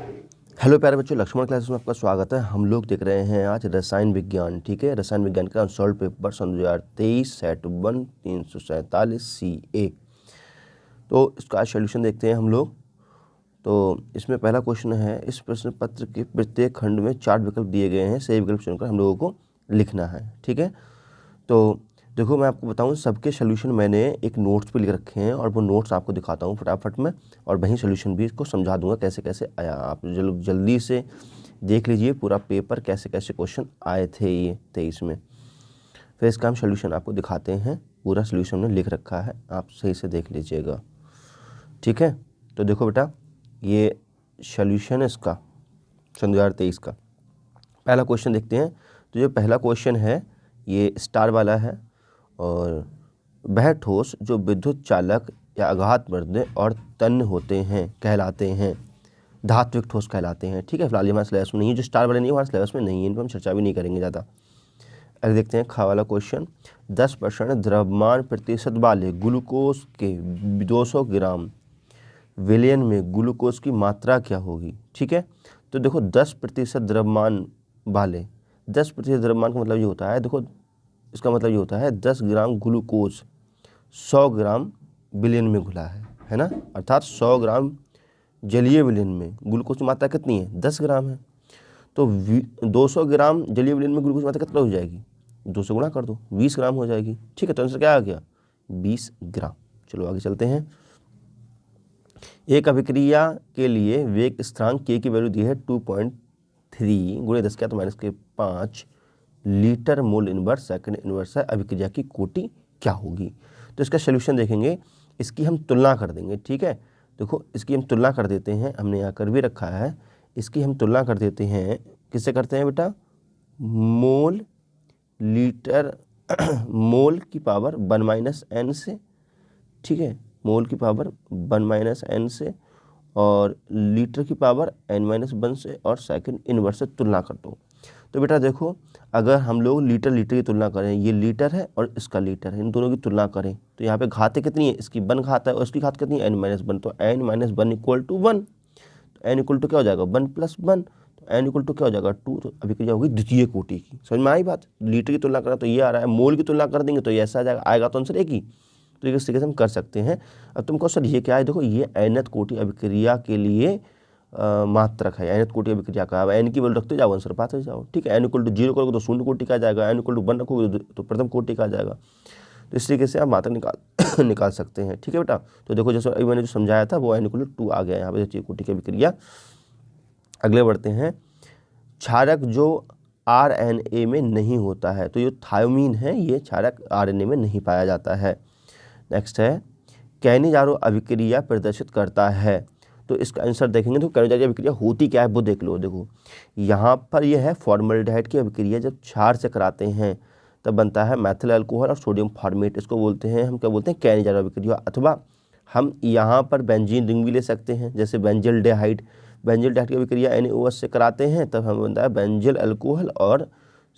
Hello प्यारे बच्चों, Lakshman classes में आपका स्वागत है। हम लोग देख रहे हैं आज रसायन विज्ञान। ठीक है, रसायन विज्ञान का अनसॉल्व पेपर सन 2023 सेट 1 347 CA। तो इसका आज सोल्यूशन देखते हैं हम लोग। तो इसमें पहला क्वेश्चन है, इस प्रश्न पत्र के प्रत्येक खंड में 4 विकल्प दिए गए हैं, सही विकल्प चुनकर हम लोगों को लिखना है। ठीक है, तो देखो मैं आपको बताऊं, सबके सोल्यूशन मैंने एक नोट्स पे लिख रखे हैं और वो नोट्स आपको दिखाता हूं फटाफट में, और वहीं सोल्यूशन भी इसको समझा दूंगा कैसे कैसे आया। आप जल्दी से देख लीजिए पूरा पेपर, कैसे कैसे क्वेश्चन आए थे ये 23 में। फिर इसका हम सोल्यूशन आपको दिखाते हैं, पूरा सोल्यूशन में लिख रखा है, आप सही से देख लीजिएगा। ठीक है, तो देखो बेटा, ये सोल्यूशन है इसका सन 2023 का। पहला क्वेश्चन देखते हैं। तो जो पहला क्वेश्चन है ये स्टार वाला है, और वह ठोस जो विद्युत चालक या आघातवर्धक और तन्य होते हैं कहलाते हैं धात्विक ठोस कहलाते हैं। ठीक है, फिलहाल ये हमारे सिलेबस में नहीं है, जो स्टार वाले नहीं हमारे सिलेबस में नहीं है, इन पर हम चर्चा भी नहीं करेंगे ज़्यादा। अगर देखते हैं खा वाला क्वेश्चन, 10% द्रव्यमान प्रतिशत वाले ग्लूकोज के 200 ग्राम विलयन में ग्लूकोज की मात्रा क्या होगी। ठीक है, तो देखो 10% द्रव्यमान वाले, 10% द्रव्यमान का मतलब ये होता है, देखो इसका मतलब ये होता है 10 ग्राम ग्लूकोज 100 ग्राम विलयन में घुला है ना, अर्थात 100 ग्राम जलीय विलयन में ग्लूकोज की मात्रा कितनी है, 10 ग्राम है। तो 200 ग्राम जलीय विलयन में ग्लूकोज की मात्रा कितना हो जाएगी, 200 गुणा कर दो, 20 ग्राम हो जाएगी। ठीक है, तो आंसर क्या आ गया, 20 ग्राम। चलो आगे चलते हैं। एक अभिक्रिया के लिए वेग स्थिरांक के की वैल्यू दी है 2.3 गुणे 10⁻⁵ litre mole inverse second inverse है, अभिक्रिया की कोटि क्या होगी। तो इसका सोल्यूशन देखेंगे, इसकी हम तुलना कर देंगे। ठीक है, देखो इसकी हम तुलना कर देते हैं, हमने यहाँ कर भी रखा है, इसकी हम तुलना कर देते हैं। किससे करते हैं बेटा, मोल लीटर मोल की पावर 1-n से। ठीक है, मोल की पावर 1-n से, और लीटर की पावर n-1 से, और सेकंड इनवर्स से तुलना कर दो। तो बेटा देखो, अगर हम लोग लीटर लीटर की तुलना करें, ये लीटर है और इसका लीटर है, इन दोनों की तुलना करें तो यहाँ पे घातें कितनी है, इसकी 1 घात है और इसकी घात कितनी है, n-1। तो n-1 = 1, तो n = क्या हो जाएगा, 1 + 1, तो n = क्या हो जाएगा, 2। तो अभिक्रिया होगी द्वितीय कोटि की। समझ में आई बात। लीटर की तुलना करें तो ये आ रहा है, मोल की तुलना कर देंगे तो ये ऐसा आ जाएगा, आएगा तो आंसर एक ही। तो इस तरीके से हम कर सकते हैं। अब तुमको सर ये क्या है, देखो ये nth कोटि अभिक्रिया के लिए मात्रक है, nth कोटि अभिक्रिया का। अब n की वैल्यू रखते जाओ, आंसर पाते जाओ। ठीक है, n = 0 करोगे तो शून्य कोटि का आ जाएगा, n = 1 रखोगे तो प्रथम कोटि का आ जाएगा। तो इस तरीके से आप मात्रक निकाल सकते हैं। ठीक है बेटा, तो देखो जैसे अभी मैंने जो समझाया था वो n = 2 आ गया यहाँ पे द्वितीय कोटि की अभिक्रिया। अगले बढ़ते हैं, क्षारक जो RNA में नहीं होता है, तो ये थायोमीन है, ये क्षारक RNA में नहीं पाया जाता है। नेक्स्ट है, कैनिजारो अभिक्रिया प्रदर्शित करता है। तो इसका आंसर देखेंगे तो कैनिजारो अभिक्रिया होती क्या है वो देख लो। देखो यहाँ पर यह है फॉर्मल्डिहाइड की अभिक्रिया, जब क्षार से कराते हैं तब बनता है मैथिल अल्कोहल और सोडियम फॉर्मेट, इसको बोलते हैं हम क्या बोलते हैं, कैनिजारो अभिक्रिया। अथवा हम यहाँ पर बेंजीन रिंग भी ले सकते हैं, जैसे बेंजिल्डिहाइड, बेंजिल्डिहाइड की अभिक्रिया NaOH से कराते हैं तब हमें बनता है बेंजिल अल्कोहल और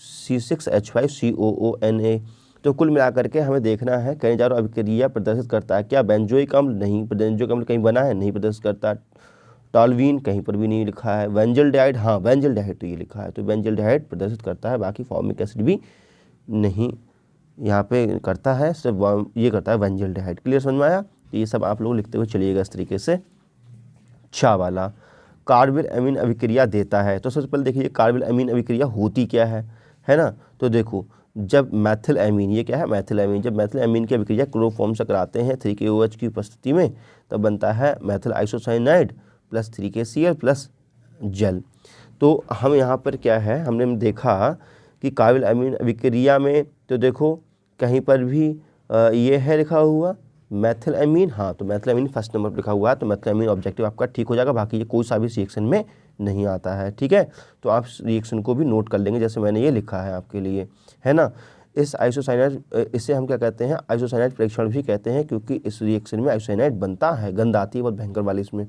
C6H5COONA। तो कुल मिलाकर के हमें देखना है कैनिजारो अभिक्रिया प्रदर्शित करता है क्या, बेंजोइक अम्ल, नहीं, बेंजोइक अम्ल कहीं बना है, नहीं प्रदर्शित करता। टॉल्वीन कहीं पर भी नहीं लिखा है। बेंजिल्डिहाइड, हाँ बेंजिल्डिहाइड तो ये लिखा है, तो बेंजिल्डिहाइड प्रदर्शित करता है, बाकी फॉर्मिक एसिड भी नहीं यहाँ पे करता है, सिर्फ ये करता है बेंजिल्डिहाइड। क्लियर, समझ में आया। तो ये सब आप लोग लिखते हुए चलिएगा इस तरीके से। चा वाला कार्बिल अमीन अभिक्रिया देता है। तो सबसे पहले देखिए कार्बिल अमीन अभिक्रिया होती क्या है ना। तो देखो जब मैथिल अमीन, ये क्या है मैथिल अमीन, जब मैथिल अमीन की अभिक्रिया क्लोरोफॉर्म से कराते हैं 3KOH की उपस्थिति में, तब बनता है Maithil isocyanide plus 3KCl plus जल। तो हम यहाँ पर क्या है, हमने देखा कि कार्बिल अमीन अभिक्रिया में तो देखो कहीं पर भी ये है लिखा हुआ मैथिल अमीन, हाँ तो मैथिल अमीन फर्स्ट नंबर पर लिखा हुआ है, तो मैथिल अमीन ऑब्जेक्टिव आपका ठीक हो जाएगा। बाकी ये कोई सा भी रिएक्शन में नहीं आता है। ठीक है, तो आप रिएक्शन को भी नोट कर लेंगे जैसे मैंने ये लिखा है आपके लिए, है ना। इस आइसोसाइनाइड, इसे हम क्या कहते हैं, आइसोसाइनाइड परीक्षण भी कहते हैं, क्योंकि इस रिएक्शन में आइसोसाइनाइड बनता है, गंध आती है बहुत भयंकर वाली इसमें।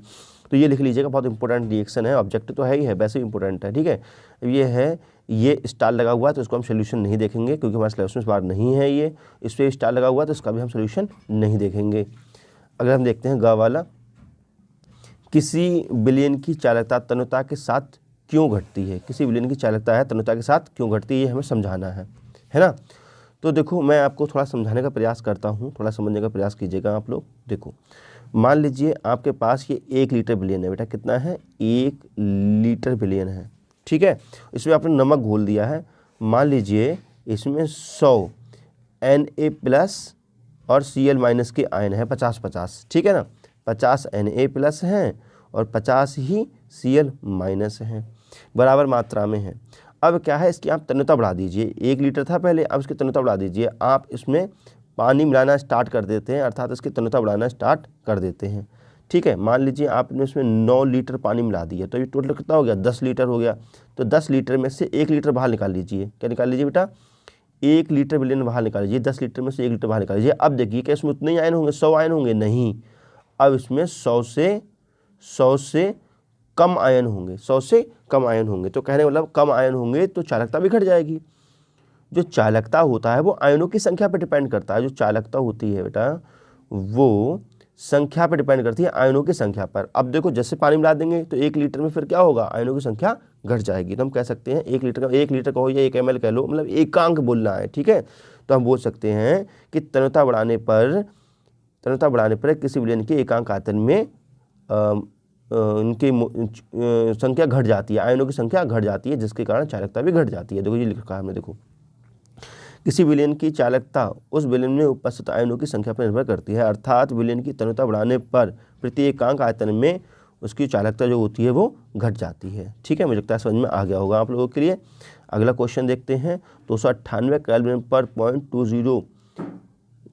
तो ये लिख लीजिएगा, बहुत इंपॉर्टेंट रिएक्शन है, ऑब्जेक्टिव तो है ही है, वैसे भी इंपॉर्टेंट है। ठीक है, ये है, ये स्टार लगा हुआ है तो इसको हम सोल्यूशन नहीं देखेंगे क्योंकि हमारे सिलेबस में इस बार नहीं है ये। इस पर स्टार लगा हुआ है तो इसका भी हम सोल्यूशन नहीं देखेंगे। अगर हम देखते हैं ग वाला, किसी विलयन की चालकता तन्यता के साथ क्यों घटती है, किसी विलयन की चालकता है तन्यता के साथ क्यों घटती है, ये हमें समझाना है ना। तो देखो मैं आपको थोड़ा समझाने का प्रयास करता हूँ, थोड़ा समझने का प्रयास कीजिएगा आप लोग। देखो मान लीजिए आपके पास ये 1 लीटर विलयन है, बेटा कितना है, 1 लीटर विलयन है, ठीक है। इसमें आपने नमक घोल दिया है, मान लीजिए इसमें 100 Na+ और Cl- के आयन है 50-50, ठीक है ना, 50 Na+ हैं और 50 ही Cl- हैं, बराबर मात्रा में है। अब क्या है, इसकी आप तन्यता बढ़ा दीजिए, 1 लीटर था पहले, अब इसकी तन्यता बढ़ा दीजिए, आप इसमें पानी मिलाना स्टार्ट कर देते हैं, अर्थात इसकी तन्यता बढ़ाना स्टार्ट कर देते हैं, ठीक है। मान लीजिए आपने इसमें 9 लीटर पानी मिला दिया, तो ये टोटल कितना हो गया, 10 लीटर हो गया। तो 10 लीटर में से 1 लीटर बाहर निकाल लीजिए, क्या निकाल लीजिए बेटा, 1 लीटर विलयन बाहर निकाल लीजिए, 10 लीटर में से 1 लीटर बाहर निकाल लीजिए। अब देखिए क्या इसमें उतने ही आयन होंगे, 100 आयन होंगे, नहीं, अब इसमें 100 से कम आयन होंगे, 100 से कम आयन होंगे। तो कहने मतलब कम आयन होंगे तो चालकता भी घट जाएगी। जो चालकता होता है वो आयनों की संख्या पर डिपेंड करता है, जो चालकता होती है बेटा वो संख्या पर डिपेंड करती है, आयनों की संख्या पर। अब देखो जैसे पानी मिला देंगे तो 1 लीटर में फिर क्या होगा, आयनों की संख्या घट जाएगी। तो हम कह सकते हैं 1 लीटर कहो या 1 ml कह लो, मतलब एकांक बोलना है, ठीक है। तो हम बोल सकते हैं कि तन्यता बढ़ाने पर किसी विलयन के एकांक आयतन में इनकी संख्या घट जाती है, आयनों की संख्या घट जाती है, जिसके कारण चालकता भी घट जाती है। देखो ये लिखा है हमने, देखो किसी विलयन की चालकता उस विलयन में उपस्थित आयनों की संख्या पर निर्भर करती है, अर्थात विलयन की तन्यता बढ़ाने पर प्रति एकांक आयतन में उसकी चालकता जो होती है वो घट जाती है, ठीक है। मुझे लगता है समझ में आ गया होगा आप लोगों के लिए। अगला क्वेश्चन देखते हैं, 298 केल्विन पर 0.20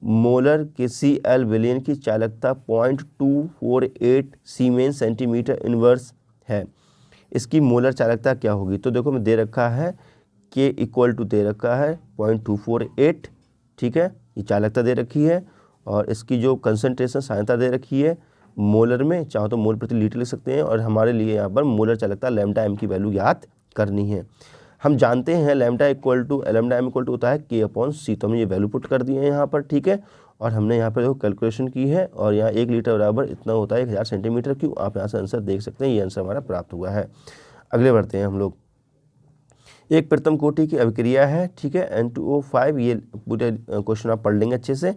मोलर के Cl विलयन की चालकता 0.248 सीमेंस सेंटीमीटर इनवर्स है, इसकी मोलर चालकता क्या होगी। तो देखो मैं दे रखा है K = दे रखा है 0.248, ठीक है, ये चालकता दे रखी है, और इसकी जो कंसंट्रेशन सांद्रता दे रखी है मोलर में, चाहो तो मोल प्रति लीटर लिख सकते हैं, और हमारे लिए यहाँ पर मोलर चालकता λm की वैल्यू याद करनी है। हम जानते हैं λm होता है K/C, तो हमने ये वैल्यू पुट कर दी है यहाँ पर, ठीक है। और हमने यहाँ पर देखो कैलकुलेशन की है, और यहाँ 1 लीटर बराबर इतना होता है 1000 सेंटीमीटर क्यूब। आप यहाँ से आंसर देख सकते हैं, ये आंसर हमारा प्राप्त हुआ है। अगले बढ़ते हैं हम लोग, एक प्रथम कोटि की अभिक्रिया है, ठीक है, N2O5, ये पूरे क्वेश्चन आप पढ़ लेंगे अच्छे से,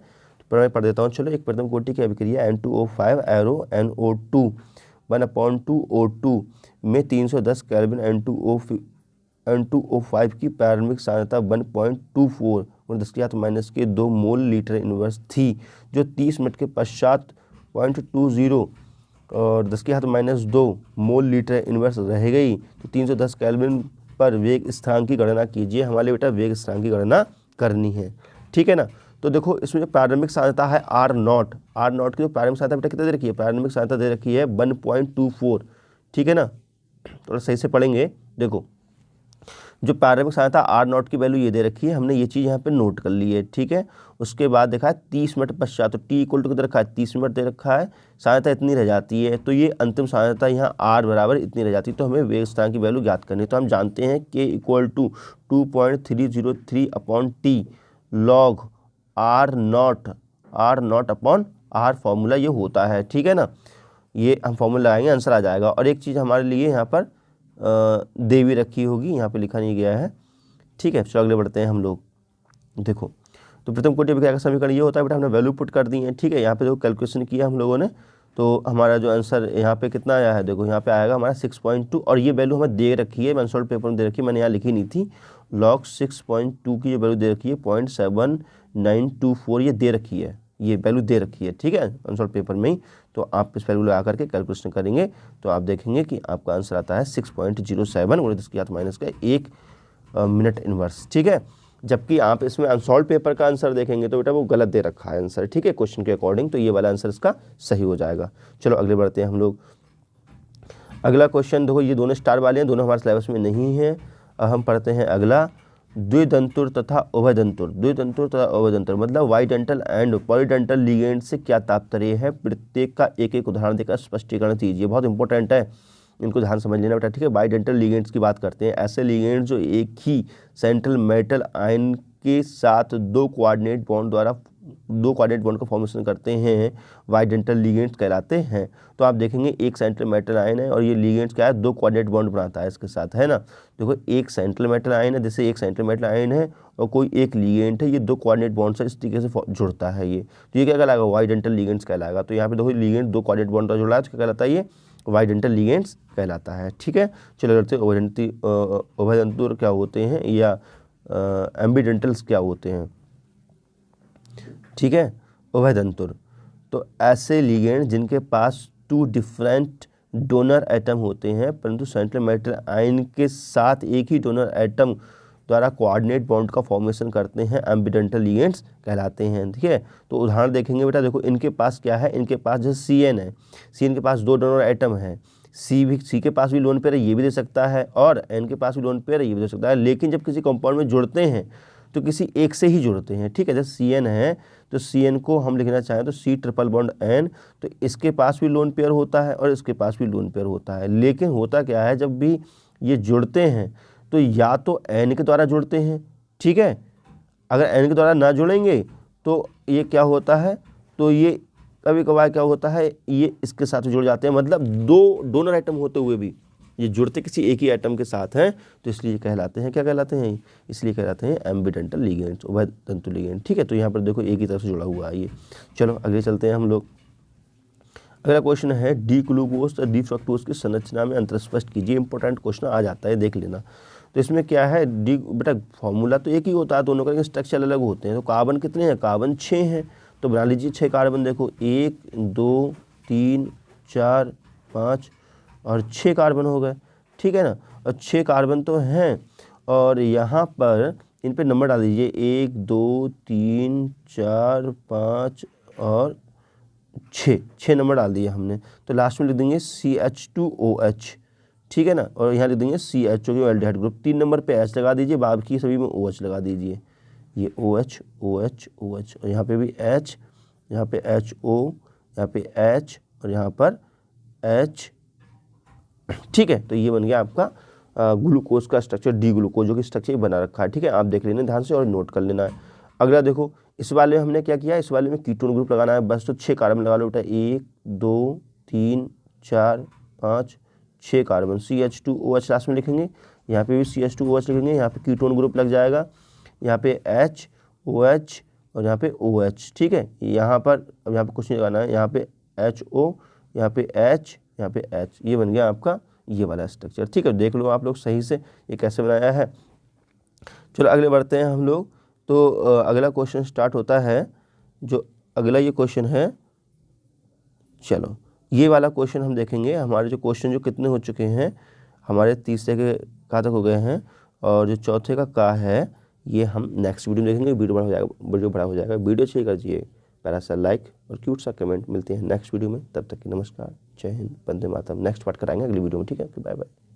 पर मैं पढ़ देता हूँ। चलो, एक प्रथम कोटि की अभिक्रिया N2O5 एरो NO2 1/2O2 में 310 केल्विन N2O5 की प्रारंभिक सांद्रता 1.24 10⁻² मोल लीटर इनवर्स थी, जो 30 मिनट के पश्चात 0.20 और 10⁻² मोल लीटर इनवर्स रह गई। तो 310 केल्विन पर वेग स्थिरांक की गणना कीजिए। हमारे बेटा वेग स्थिरांक की गणना करनी है, ठीक है ना। तो देखो इसमें जो प्रारंभिक सांद्रता है R0 की जो प्रारंभिक सांद्रता बेटा कितनी दे रखी है, प्रारंभिक सांद्रता दे रखी है 1.24, ठीक है ना। थोड़ा सही से पढ़ेंगे, देखो जो प्रारंभिक सांद्रता R0 की वैल्यू ये दे रखी है, हमने ये चीज़ यहाँ पे नोट कर ली है, ठीक है। उसके बाद देखा है 30 मिनट पश्चात, तो T = कितना रखा है, 30 मिनट दे रखा है, सांद्रता इतनी रह जाती है, तो ये अंतिम सांद्रता यहाँ R बराबर इतनी रह जाती है। तो हमें वेग स्थिरांक की वैल्यू ज्ञात करनी है। तो हम जानते हैं K = 2.303/T log R0/R formula ये होता है, ठीक है ना। ये हम फॉर्मूला लगाएंगे, आंसर आ जाएगा। और एक चीज़ हमारे लिए यहाँ पर दे भी रखी होगी, यहाँ पे लिखा नहीं गया है, ठीक है। चलो अगले बढ़ते हैं हम लोग। देखो तो प्रथम कोटि अभिक्रिया का समीकरण ये होता है बेटा, हमने वैल्यू पुट कर दी है, ठीक है। यहाँ पे देखो कैलकुलेशन किया हम लोगों ने, तो हमारा जो आंसर यहाँ पे कितना आया है, देखो यहाँ पे आएगा हमारा 6.2, और ये वैल्यू हमें दे रखी है, अनसॉल्व पेपर में दे रखी है, मैंने यहाँ लिखी नहीं थी। log 6.2 की जो वैल्यू दे रखी है 0.7924 ये दे रखी है, ये वैल्यू दे रखी है, ठीक है, अनसॉल्व पेपर में ही। तो आप इस वैल्यू लगा करके कैलकुलेशन करेंगे तो आप देखेंगे कि आपका आंसर आता है 6.07 और 10⁻1 मिनट इनवर्स, ठीक है। जबकि आप इसमें अनसॉल्व पेपर का आंसर देखेंगे तो बेटा वो गलत दे रखा है आंसर, ठीक है, क्वेश्चन के अकॉर्डिंग। तो ये वाला आंसर इसका सही हो जाएगा। चलो अगले बढ़ते हैं हम लोग। अगला क्वेश्चन देखो, ये दोनों स्टार वाले हैं, दोनों हमारे सिलेबस में नहीं है। हम पढ़ते हैं अगला, द्विदंतुर तथा उभयदंतुर। द्विदंतुर तथा उभयदंतुर मतलब वाइडेंटल एंड पॉलीडेंटल लिगेंड से क्या तात्पर्य है, प्रत्येक का एक एक उदाहरण देकर स्पष्टीकरण कीजिए। बहुत इंपॉर्टेंट है, इनको ध्यान समझ लेना बेटा, ठीक है। बाइडेंटल लिगेंड्स की बात करते हैं, ऐसे लिगेंड जो एक ही सेंट्रल मेटल आयन के साथ 2 कोऑर्डिनेट बॉन्ड द्वारा दो कोऑर्डिनेट बॉन्ड का फॉर्मेशन करते हैं बाइडेंटल लिगेंड्स कहलाते हैं। तो आप देखेंगे एक सेंट्रल मेटल आयन है और ये लिगेंड्स क्या है, दो कोऑर्डिनेट बॉन्ड बनाता है इसके साथ, है ना। देखो एक सेंट्रल मेटल आयन है, जैसे एक सेंट्रल मेटल आयन है और कोई एक लिगेंड है, ये दो कोऑर्डिनेट बॉन्ड से इस तरीके से जुड़ता है ये, तो ये क्या कहलाएगा, बाइडेंटल लिगेंड्स कहलाएगा। तो यहाँ पे देखो लिगेंड दो कोऑर्डिनेट बॉन्ड का जुड़ा है, तो क्या कहलाता है, ये बाइडेंटल लिगेंड्स कहलाता है। ठीक है, चलो करते उभयदंतुर क्या होते हैं या एम्बीडेंटल्स क्या होते हैं। ठीक है, उभयदंतुर तो ऐसे लिगेंड जिनके पास टू डिफरेंट डोनर एटम होते हैं परंतु सेंट्रल मेटल आयन के साथ एक ही डोनर एटम द्वारा कोऑर्डिनेट बॉन्ड का फॉर्मेशन करते हैं, एम्बीडेंटल लिगेंड्स कहलाते हैं। ठीक है, तो उदाहरण देखेंगे बेटा, देखो इनके पास क्या है, इनके पास जैसे CN है, CN के पास दो डोनर एटम है, C के पास भी लोन पेयर है, ये भी दे सकता है, और N के पास भी लोन पेयर है, ये भी दे सकता है। लेकिन जब किसी कंपाउंड में जुड़ते हैं तो किसी एक से ही जुड़ते हैं। ठीक है, जैसे CN है तो CN को हम लिखना चाहें तो C ट्रिपल बॉन्ड N, तो इसके पास भी लोन पेयर होता है और इसके पास भी लोन पेयर होता है। लेकिन होता क्या है, जब भी ये जुड़ते हैं तो या तो N के द्वारा जुड़ते हैं, ठीक है, अगर N के द्वारा ना जुड़ेंगे तो ये क्या होता है, तो ये कभी कभार क्या होता है, ये इसके साथ जुड़ जाते हैं, मतलब दो डोनर एटम होते हुए भी ये जुड़ते किसी एक ही एटम के साथ हैं, तो इसलिए कहलाते हैं, क्या कहलाते हैं, इसलिए कहलाते हैं एम्बीडेंटल लिगेंड्स, उभयदंतु लिगेंड। ठीक है, तो यहाँ पर देखो एक ही तरफ से जुड़ा हुआ है ये। चलो आगे चलते हैं हम लोग। अगला क्वेश्चन है डी ग्लूकोज और डी फ्रक्टोज की संरचना में अंतर स्पष्ट कीजिए। इंपॉर्टेंट क्वेश्चन आ जाता है, देख लेना। तो इसमें क्या है, डी बेटा फॉर्मूला तो एक ही होता है दोनों का, लेकिन स्ट्रक्चर अलग होते हैं। तो कार्बन कितने हैं, कार्बन 6 हैं, तो बना लीजिए 6 कार्बन। देखो 1 2 3 4 5 और 6 कार्बन हो गए। ठीक है ना, और 6 कार्बन तो हैं, और यहाँ पर इन पे नंबर डाल दीजिए 1 2 3 4 5 और 6 नंबर डाल दिए हमने। तो लास्ट में लिख देंगे CH2OH। ठीक है ना, और यहाँ लिख देंगे CH जो कि एल्डिहाइड ग्रुप। 3 नंबर पे H लगा दीजिए, बाकी सभी में OH लगा दीजिए। ये OH OH OH और यहाँ पे भी H, यहाँ पे HO, यहाँ पे H और यहाँ पर H। ठीक है, तो ये बन गया आपका ग्लूकोज का स्ट्रक्चर, डी ग्लूकोज, जो कि स्ट्रक्चर बना रखा है। ठीक है, आप देख लेना ध्यान से और नोट कर लेना है। अगला देखो, इस वाले में हमने क्या किया, इस वाले में कीटोन ग्रुप लगाना है बस। तो 6 कार्बन लगा लो बेटा, 1 2 3 4 5 6 कार्बन, CH2OH लास्ट में लिखेंगे। यहाँ पे भी CH2OH लिखेंगे, यहाँ पे कीटोन ग्रुप लग जाएगा, यहाँ पे HOH और यहाँ पे OH। ठीक है, यहाँ पर अब यहाँ पे कुछ नहीं लगाना है, यहाँ पे HO, यहाँ पे H, यहाँ पे H, ये बन गया आपका ये वाला स्ट्रक्चर। ठीक है, देख लो आप लोग सही से ये कैसे बनाया है। चलो आगे बढ़ते हैं हम लोग। तो अगला क्वेश्चन स्टार्ट होता है, जो अगला ये क्वेश्चन है, चलो ये वाला क्वेश्चन हम देखेंगे। हमारे जो क्वेश्चन जो कितने हो चुके हैं, हमारे तीसरे के कहाँ तक हो गए हैं, और जो चौथे का है ये हम नेक्स्ट वीडियो में देखेंगे। वीडियो बड़ा हो जाएगा, वीडियो अच्छी कर दीजिए, प्यारा सा लाइक और क्यूट सा कमेंट। मिलते हैं नेक्स्ट वीडियो में, तब तक की नमस्कार, जय हिंद, वंदे मातरम। नेक्स्ट पार्ट कराएंगे अगली वीडियो में। ठीक है, बाय बाय।